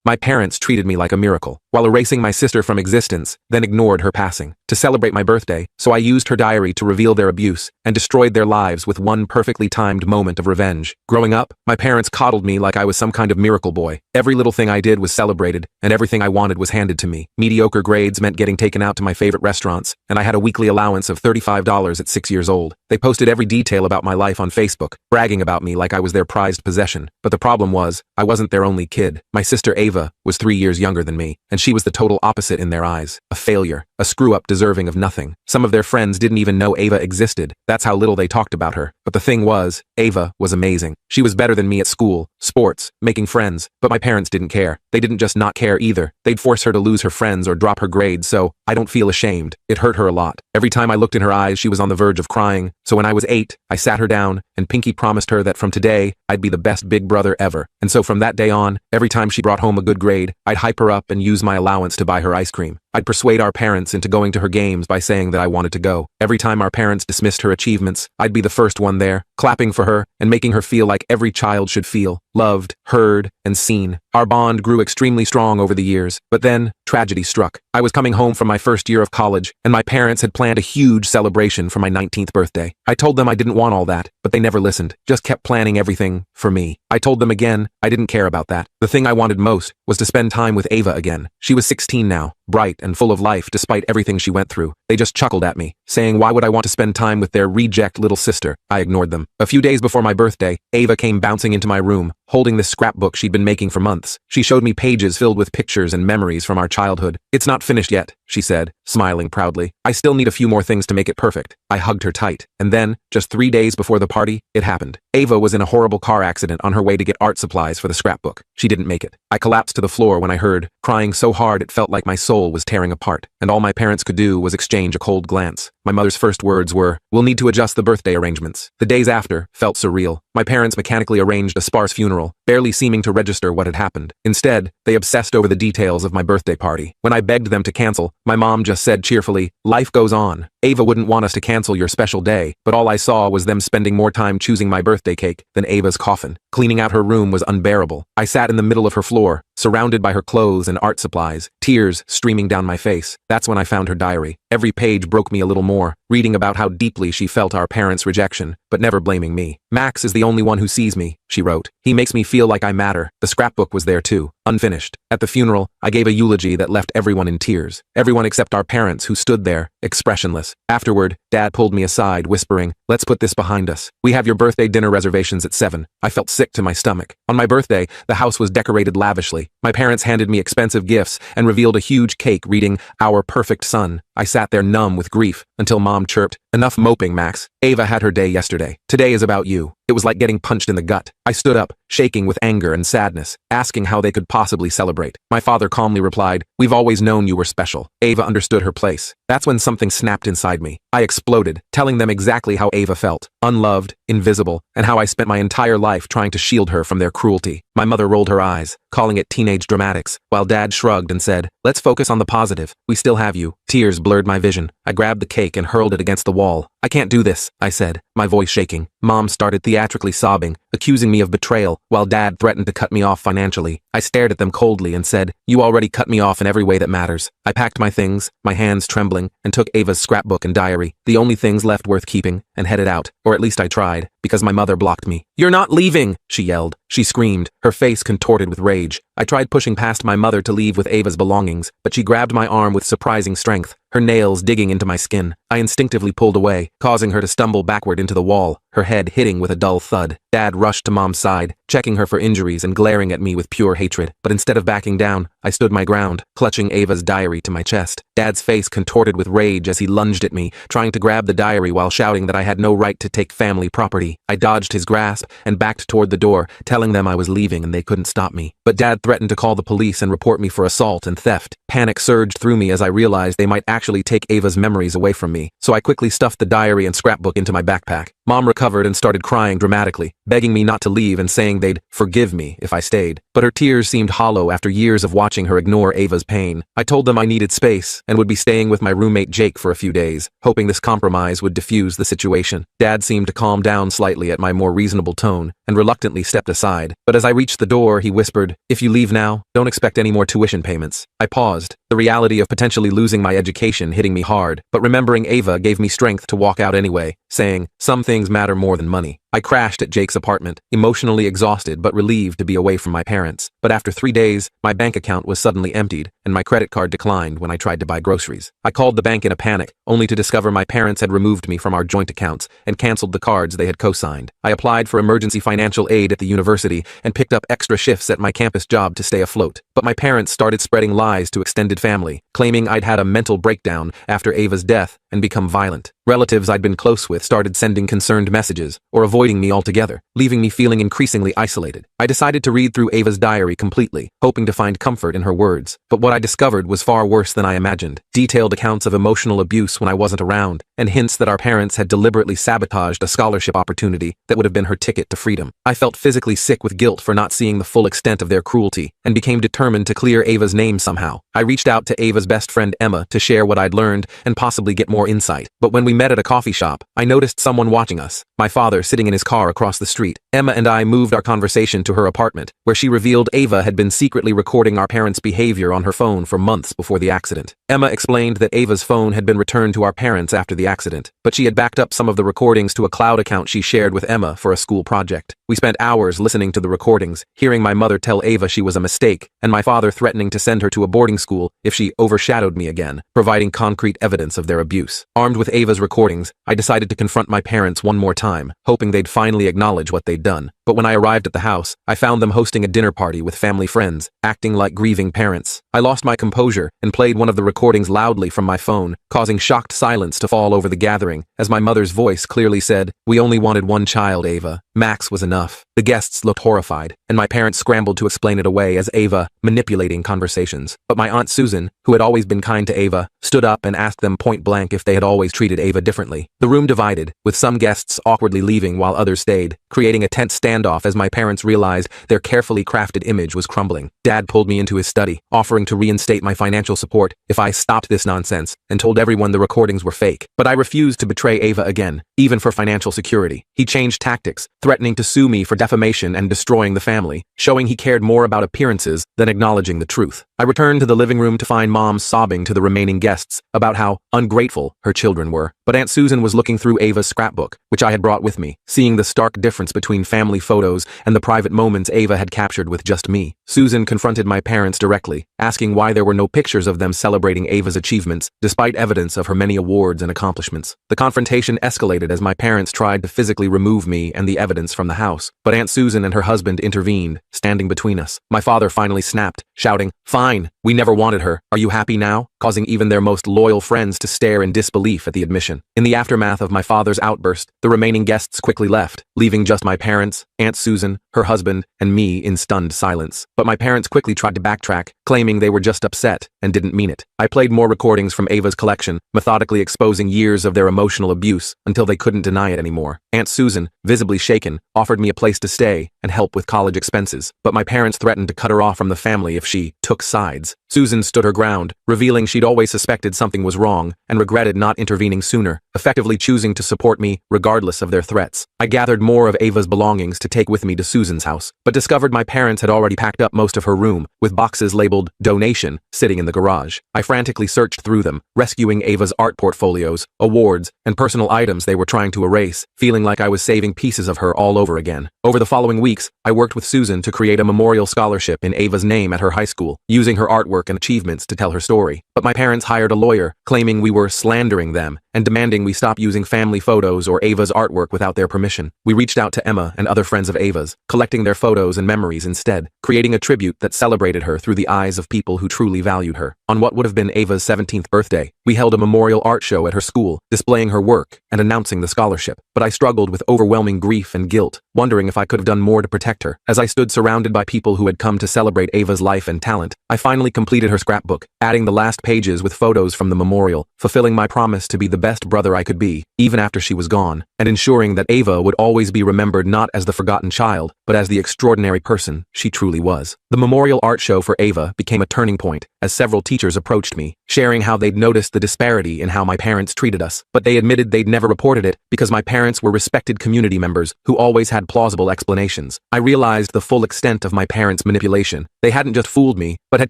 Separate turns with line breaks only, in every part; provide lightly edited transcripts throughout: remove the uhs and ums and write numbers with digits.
My parents treated me like a miracle, while erasing my sister from existence, then ignored her passing. To celebrate my birthday, so I used her diary to reveal their abuse, and destroyed their lives with one perfectly timed moment of revenge. Growing up, my parents coddled me like I was some kind of miracle boy. Every little thing I did was celebrated, and everything I wanted was handed to me. Mediocre grades meant getting taken out to my favorite restaurants, and I had a weekly allowance of $35 at 6 years old. They posted every detail about my life on Facebook, bragging about me like I was their prized possession. But the problem was, I wasn't their only kid. My sister Ava was 3 years younger than me, and she was the total opposite in their eyes. A failure, a screw-up deserving of nothing. Some of their friends didn't even know Ava existed. That's how little they talked about her. But the thing was, Ava was amazing. She was better than me at school, sports, making friends, but my parents didn't care. They didn't just not care either. They'd force her to lose her friends or drop her grades, so I don't feel ashamed. It hurt her a lot. Every time I looked in her eyes, she was on the verge of crying. So when I was 8, I sat her down, and Pinky promised her that from today, I'd be the best big brother ever. And so from that day on, every time she brought home a good grade, I'd hype her up and use my allowance to buy her ice cream. I'd persuade our parents into going to her games by saying that I wanted to go. Every time our parents dismissed her achievements, I'd be the first one there, clapping for her and making her feel like every child should feel, loved, heard, and seen. Our bond grew extremely strong over the years, but then, tragedy struck. I was coming home from my first year of college, and my parents had planned a huge celebration for my 19th birthday. I told them I didn't want all that, but they never listened, just kept planning everything for me. I told them again, I didn't care about that. The thing I wanted most was to spend time with Ava again. She was 16 now, bright and full of life despite everything she went through. They just chuckled at me, saying why would I want to spend time with their reject little sister? I ignored them. A few days before my birthday, Ava came bouncing into my room, holding this scrapbook she'd been making for months. She showed me pages filled with pictures and memories from our childhood. It's not finished yet, she said, smiling proudly. I still need a few more things to make it perfect. I hugged her tight. And then, just 3 days before the party, it happened. Ava was in a horrible car accident on her way to get art supplies for the scrapbook. She didn't make it. I collapsed to the floor when I heard, crying so hard it felt like my soul was tearing apart. And all my parents could do was exchange a cold glance. My mother's first words were, "We'll need to adjust the birthday arrangements." The days after felt surreal. My parents mechanically arranged a sparse funeral, barely seeming to register what had happened. Instead, they obsessed over the details of my birthday party. When I begged them to cancel, my mom just said cheerfully, "Life goes on. Ava wouldn't want us to cancel your special day," but all I saw was them spending more time choosing my birthday cake than Ava's coffin. Cleaning out her room was unbearable. I sat in the middle of her floor, surrounded by her clothes and art supplies, tears streaming down my face. That's when I found her diary. Every page broke me a little more, reading about how deeply she felt our parents' rejection, but never blaming me. "Max is the only one who sees me," she wrote. "He makes me feel like I matter." The scrapbook was there too, unfinished. At the funeral, I gave a eulogy that left everyone in tears. Everyone except our parents, who stood there, expressionless. Afterward, Dad pulled me aside, whispering, "Let's put this behind us. We have your birthday dinner reservations at 7. I felt sick to my stomach. On my birthday, the house was decorated lavishly. My parents handed me expensive gifts and revealed a huge cake reading, "Our perfect son." I sat there numb with grief until Mom chirped, "Enough moping, Max. Ava had her day yesterday. Today is about you." It was like getting punched in the gut. I stood up, shaking with anger and sadness, asking how they could possibly celebrate. My father calmly replied, "We've always known you were special." Ava understood her place. That's when something snapped inside me. I exploded, telling them exactly how Ava felt, unloved, invisible, and how I spent my entire life trying to shield her from their cruelty. My mother rolled her eyes, calling it teenage dramatics, while Dad shrugged and said, "Let's focus on the positive. We still have you." Tears blurred my vision. I grabbed the cake and hurled it against the wall. "I can't do this," I said, my voice shaking. Mom started theatrically sobbing, accusing me of betrayal, while Dad threatened to cut me off financially. I stared at them coldly and said, "You already cut me off in every way that matters." I packed my things, my hands trembling, and took Ava's scrapbook and diary, the only things left worth keeping, and headed out, or at least I tried, because my mother blocked me. "You're not leaving!" she yelled. She screamed, her face contorted with rage. I tried pushing past my mother to leave with Ava's belongings, but she grabbed my arm with surprising strength, her nails digging into my skin. I instinctively pulled away, causing her to stumble backward into the wall, her head hitting with a dull thud. Dad rushed to Mom's side, checking her for injuries and glaring at me with pure hatred. But instead of backing down, I stood my ground, clutching Ava's diary to my chest. Dad's face contorted with rage as he lunged at me, trying to grab the diary while shouting that I had no right to take family property. I dodged his grasp and backed toward the door, telling them I was leaving and they couldn't stop me. But Dad threatened to call the police and report me for assault and theft. Panic surged through me as I realized they might actually take Ava's memories away from me, so I quickly stuffed the diary and scrapbook into my backpack. Mom recovered and started crying dramatically, begging me not to leave and saying they'd forgive me if I stayed. But her tears seemed hollow after years of watching her ignore Ava's pain. I told them I needed space and would be staying with my roommate Jake for a few days, hoping this compromise would diffuse the situation. Dad seemed to calm down slightly at my more reasonable tone and reluctantly stepped aside. But as I reached the door, he whispered, "If you leave now, don't expect any more tuition payments." I paused, the reality of potentially losing my education hitting me hard, but remembering Ava gave me strength to walk out anyway, saying, "Some things matter more than money." I crashed at Jake's apartment, emotionally exhausted but relieved to be away from my parents. But after 3 days, my bank account was suddenly emptied, and my credit card declined when I tried to buy groceries. I called the bank in a panic, only to discover my parents had removed me from our joint accounts and canceled the cards they had co-signed. I applied for emergency financial aid at the university and picked up extra shifts at my campus job to stay afloat. But my parents started spreading lies to extended family, claiming I'd had a mental breakdown after Ava's death and become violent. Relatives I'd been close with started sending concerned messages or avoiding me altogether, leaving me feeling increasingly isolated. I decided to read through Ava's diary completely, hoping to find comfort in her words. But what I discovered was far worse than I imagined. Detailed accounts of emotional abuse when I wasn't around, and hints that our parents had deliberately sabotaged a scholarship opportunity that would have been her ticket to freedom. I felt physically sick with guilt for not seeing the full extent of their cruelty, and became determined to clear Ava's name somehow. I reached out to Ava's best friend Emma to share what I'd learned and possibly get more insight. But when we met at a coffee shop, I noticed someone watching us, my father sitting in his car across the street. Emma and I moved our conversation to her apartment, where she revealed Ava had been secretly recording our parents' behavior on her phone for months before the accident. Emma explained that Ava's phone had been returned to our parents after the accident, but she had backed up some of the recordings to a cloud account she shared with Emma for a school project. We spent hours listening to the recordings, hearing my mother tell Ava she was a mistake, and my father threatening to send her to a boarding school if she overshadowed me again, providing concrete evidence of their abuse. Armed with Ava's recordings, I decided to confront my parents one more time, hoping they'd finally acknowledge what they'd done. But when I arrived at the house, I found them hosting a dinner party with family friends, acting like grieving parents. I lost my composure and played one of the recordings loudly from my phone, causing shocked silence to fall over the gathering, as my mother's voice clearly said, "We only wanted one child, Ava. Max was enough." The guests looked horrified, and my parents scrambled to explain it away as Ava manipulating conversations. But my Aunt Susan, who had always been kind to Ava, stood up and asked them point blank if they had always treated Ava differently. The room divided, with some guests awkwardly leaving while others stayed, creating a tense standoff as my parents realized their carefully crafted image was crumbling. Dad pulled me into his study, offering to reinstate my financial support if I stopped this nonsense, and told everyone the recordings were fake. But I refused to betray Ava again, even for financial security. He changed tactics, threatening to sue me for defamation and destroying the family, showing he cared more about appearances than acknowledging the truth. I returned to the living room to find Mom sobbing to the remaining guests about how ungrateful her children were. But Aunt Susan was looking through Ava's scrapbook, which I had brought with me, seeing the stark difference between family photos and the private moments Ava had captured with just me. Susan confronted my parents directly, asking why there were no pictures of them celebrating Ava's achievements, despite evidence of her many awards and accomplishments. The confrontation escalated as my parents tried to physically remove me and the evidence from the house, but Aunt Susan and her husband intervened, standing between us. My father finally snapped, shouting, "Fine, we never wanted her. Are you happy now?" causing even their most loyal friends to stare in disbelief at the admission. In the aftermath of my father's outburst, the remaining guests quickly left, leaving just my parents, Aunt Susan, her husband, and me in stunned silence. But my parents quickly tried to backtrack, claiming they were just upset and didn't mean it. I played more recordings from Ava's collection, methodically exposing years of their emotional abuse until they couldn't deny it anymore. Aunt Susan, visibly shaken, offered me a place to stay and help with college expenses, but my parents threatened to cut her off from the family if she took sides. Susan stood her ground, revealing she'd always suspected something was wrong and regretted not intervening sooner, effectively choosing to support me regardless of their threats. I gathered more of Ava's belongings to take with me to Susan's house, but discovered my parents had already packed up most of her room, with boxes labeled "donation" sitting in the garage. I frantically searched through them, rescuing Ava's art portfolios, awards, and personal items they were trying to erase, feeling like I was saving pieces of her all over again. Over the following weeks, I worked with Susan to create a memorial scholarship in Ava's name at her high school, using her artwork and achievements to tell her story. But my parents hired a lawyer, claiming we were slandering them and demanding we stop using family photos or Ava's artwork without their permission. We reached out to Emma and other friends of Ava's, collecting their photos and memories instead, creating a tribute that celebrated her through the eyes of people who truly valued her. On what would have been Ava's 17th birthday, we held a memorial art show at her school, displaying her work and announcing the scholarship. But I struggled with overwhelming grief and guilt, wondering if I could have done more to protect her. As I stood surrounded by people who had come to celebrate Ava's life and talent, I finally completed her scrapbook, adding the last pages with photos from the memorial, fulfilling my promise to be the best brother I could be, even after she was gone, and ensuring that Ava would always be remembered not as the forgotten child, but as the extraordinary person she truly was. The memorial art show for Ava became a turning point, as several teachers approached me, sharing how they'd noticed the disparity in how my parents treated us, but they admitted they'd never reported it because my parents were respected community members who always had plausible explanations. I realized the full extent of my parents' manipulation. They hadn't just fooled me, but had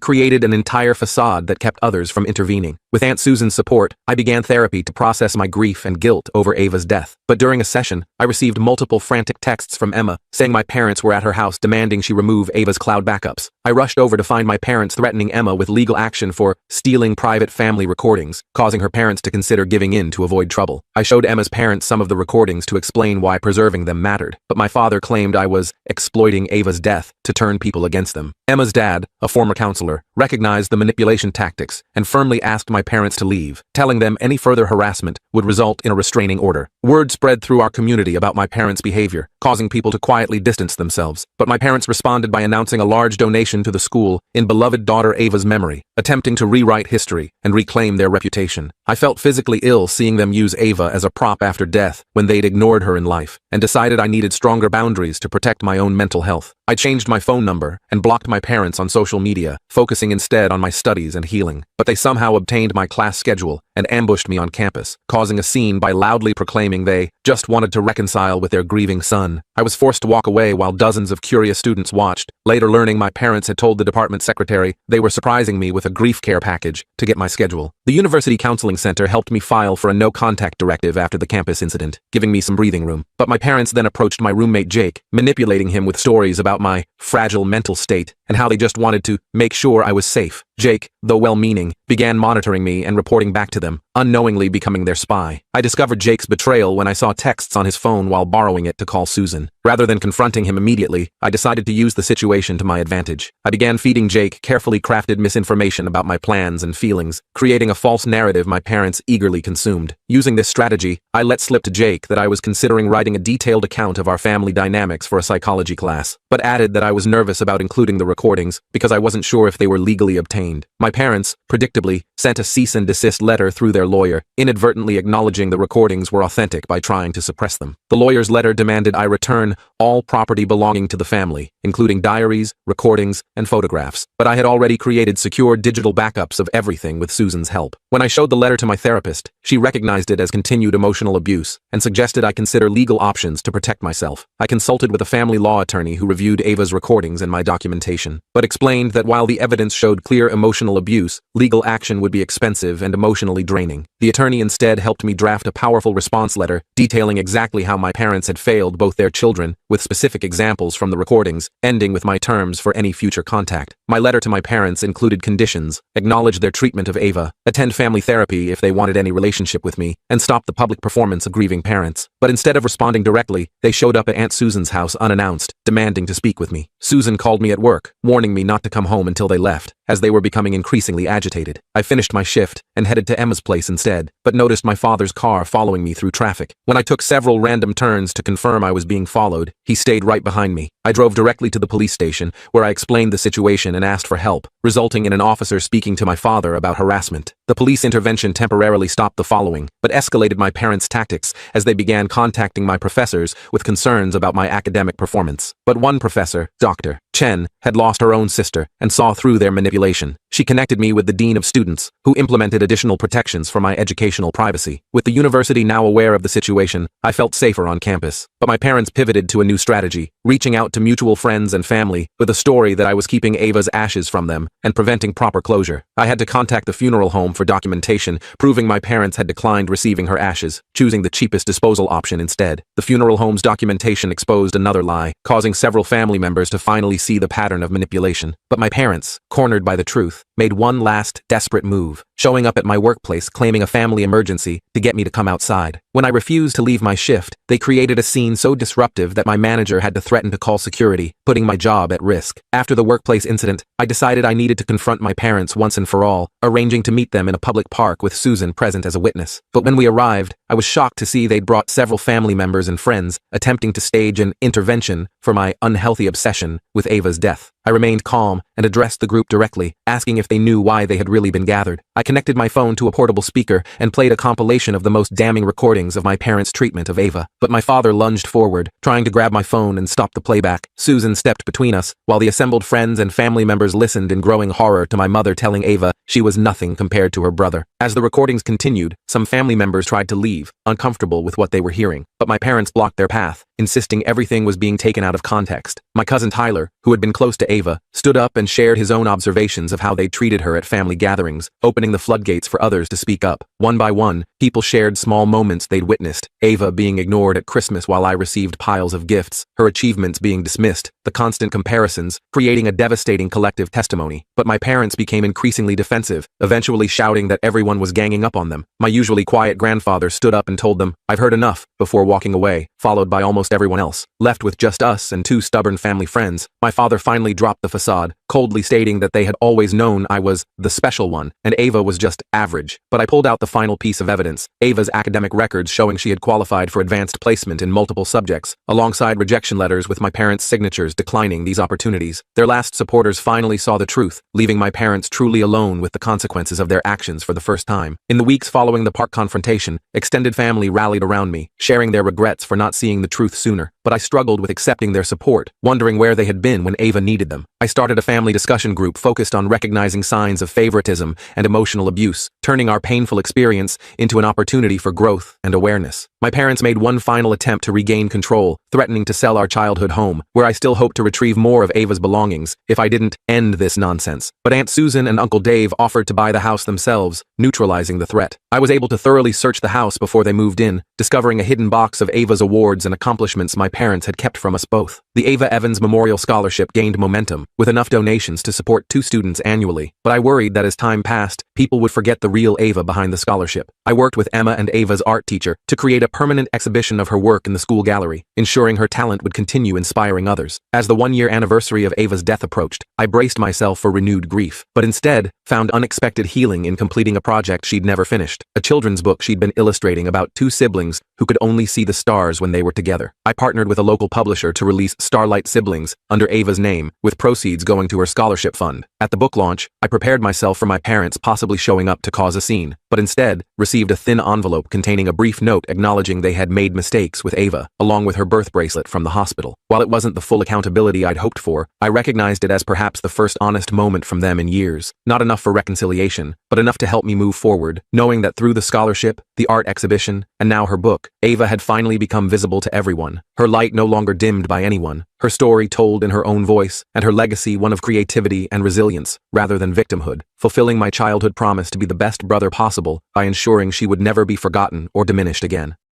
created an entire facade that kept others from intervening. With Aunt Susan's support, I began therapy to process my grief and guilt over Ava's death. But during a session, I received multiple frantic texts from Emma, saying my parents were at her house demanding she remove Ava's cloud backups. I rushed over to find my parents threatening Emma with legal action for stealing private family recordings, causing her parents to consider giving in to avoid trouble. I showed Emma's parents some of the recordings to explain why preserving them mattered, but my father claimed I was exploiting Ava's death to turn people against them. Emma's dad, a former counselor, recognized the manipulation tactics and firmly asked my parents to leave, telling them any further harassment would result in a restraining order. Word spread through our community about my parents' behavior, causing people to quietly distance themselves. But my parents responded by announcing a large donation to the school in beloved daughter Ava's memory, attempting to rewrite history and reclaim their reputation. I felt physically ill seeing them use Ava as a prop after death when they'd ignored her in life, and decided I needed stronger boundaries to protect my own mental health. I changed my phone number and blocked my parents on social media, focusing instead on my studies and healing. But they somehow obtained my class schedule and ambushed me on campus, causing a scene by loudly proclaiming they just wanted to reconcile with their grieving son. I was forced to walk away while dozens of curious students watched, later learning my parents had told the department secretary they were surprising me with a grief care package to get my schedule. The University Counseling Center helped me file for a no-contact directive after the campus incident, giving me some breathing room. But my parents then approached my roommate Jake, manipulating him with stories about my fragile mental state and how they just wanted to make sure I was safe. Jake, though well-meaning, began monitoring me and reporting back to them, unknowingly becoming their spy. I discovered Jake's betrayal when I saw texts on his phone while borrowing it to call Susan. Rather than confronting him immediately, I decided to use the situation to my advantage. I began feeding Jake carefully crafted misinformation about my plans and feelings, creating a false narrative my parents eagerly consumed. Using this strategy, I let slip to Jake that I was considering writing a detailed account of our family dynamics for a psychology class, but added that I was nervous about including the recordings because I wasn't sure if they were legally obtained. My parents, predictably, sent a cease and desist letter through their lawyer, inadvertently acknowledging the recordings were authentic by trying to suppress them. The lawyer's letter demanded I return all property belonging to the family, including diaries, recordings, and photographs, but I had already created secure digital backups of everything with Susan's help. When I showed the letter to my therapist, she recognized it as continued emotional abuse and suggested I consider legal options to protect myself. I consulted with a family law attorney who reviewed Ava's recordings and my documentation, but explained that while the evidence showed clear emotional abuse, legal action would be expensive and emotionally draining. The attorney instead helped me draft a powerful response letter detailing exactly how my parents had failed both their children, with specific examples from the recordings, ending with my terms for any future contact. My letter to my parents included conditions: acknowledge their treatment of Ava, attend family therapy if they wanted any relationship with me, and stop the public performance of grieving parents. But instead of responding directly, they showed up at Aunt Susan's house unannounced, demanding to speak with me. Susan called me at work, warning me not to come home until they left, as they were becoming increasingly agitated. I finished my shift and headed to Emma's place instead, but noticed my father's car following me through traffic. When I took several random turns to confirm I was being followed, he stayed right behind me. I drove directly to the police station, where I explained the situation and asked for help, resulting in an officer speaking to my father about harassment. The police intervention temporarily stopped the following, but escalated my parents' tactics as they began contacting my professors with concerns about my academic performance. But one professor, Dr. Chen, had lost her own sister and saw through their manipulation. She connected me with the dean of students, who implemented additional protections for my educational privacy. With the university now aware of the situation, I felt safer on campus. But my parents pivoted to a new strategy, reaching out to mutual friends and family with a story that I was keeping Ava's ashes from them and preventing proper closure. I had to contact the funeral home for documentation, proving my parents had declined receiving her ashes, choosing the cheapest disposal option instead. The funeral home's documentation exposed another lie, causing several family members to finally see the pattern of manipulation. But my parents, cornered by the truth, made one last desperate move, showing up at my workplace claiming a family emergency to get me to come outside. When I refused to leave my shift, they created a scene so disruptive that my manager had to threaten to call security, putting my job at risk. After the workplace incident, I decided I needed to confront my parents once and for all, arranging to meet them in a public park with Susan present as a witness. But when we arrived, I was shocked to see they'd brought several family members and friends, attempting to stage an intervention for my unhealthy obsession with Ava's death. I remained calm and addressed the group directly, asking if they knew why they had really been gathered. I connected my phone to a portable speaker and played a compilation of the most damning recordings of my parents' treatment of Ava. But my father lunged forward, trying to grab my phone and stop the playback. Susan stepped between us, while the assembled friends and family members listened in growing horror to my mother telling Ava she was nothing compared to her brother. As the recordings continued, some family members tried to leave, uncomfortable with what they were hearing. But my parents blocked their path, insisting everything was being taken out of context. My cousin Tyler, who had been close to Ava, stood up and shared his own observations of how they treated her at family gatherings, opening the floodgates for others to speak up. One by one, people shared small moments they'd witnessed: Ava being ignored at Christmas while I received piles of gifts, her achievements being dismissed, the constant comparisons, creating a devastating collective testimony. But my parents became increasingly defensive, eventually shouting that everyone was ganging up on them. My usually quiet grandfather stood up and told them, "I've heard enough," before walking away, followed by almost everyone else. Left with just us and two stubborn family friends, my father finally dropped the facade, coldly stating that they had always known I was the special one, and Ava was just average. But I pulled out the final piece of evidence: Ava's academic records showing she had qualified for advanced placement in multiple subjects, alongside rejection letters with my parents' signatures declining these opportunities. Their last supporters finally saw the truth, leaving my parents truly alone with the consequences of their actions for the first time. In the weeks following the park confrontation, extended family rallied around me, sharing their regrets for not seeing the truth sooner. But I struggled with accepting their support, wondering where they had been when Ava needed them. I started a family discussion group focused on recognizing signs of favoritism and emotional abuse, turning our painful experience into an opportunity for growth and awareness. My parents made one final attempt to regain control, threatening to sell our childhood home, where I still hoped to retrieve more of Ava's belongings if I didn't end this nonsense. But Aunt Susan and Uncle Dave offered to buy the house themselves, neutralizing the threat. I was able to thoroughly search the house before they moved in, discovering a hidden box of Ava's awards and accomplishments my parents had kept from us both. The Ava Evans Memorial Scholarship gained momentum, with enough donations to support 2 students annually. But I worried that as time passed, people would forget the real Ava behind the scholarship. I worked with Emma and Ava's art teacher to create a permanent exhibition of her work in the school gallery, ensuring her talent would continue inspiring others. As the 1-year anniversary of Ava's death approached, I braced myself for renewed grief, but instead found unexpected healing in completing a project she'd never finished: a children's book she'd been illustrating about 2 siblings who could only see the stars when they were together. I partnered with a local publisher to release Starlight Siblings under Ava's name, with proceeds going to her scholarship fund. At the book launch, I prepared myself for my parents possibly showing up to cause a scene, but instead received a thin envelope containing a brief note acknowledging they had made mistakes with Ava, along with her birth bracelet from the hospital. While it wasn't the full accountability I'd hoped for, I recognized it as perhaps the first honest moment from them in years. Not enough for reconciliation, but enough to help me move forward, knowing that through the scholarship, the art exhibition, and now her book, Ava had finally become visible to everyone, her light no longer dimmed by anyone, her story told in her own voice, and her legacy one of creativity and resilience, rather than victimhood, fulfilling my childhood promise to be the best brother possible by ensuring she would never be forgotten or diminished again.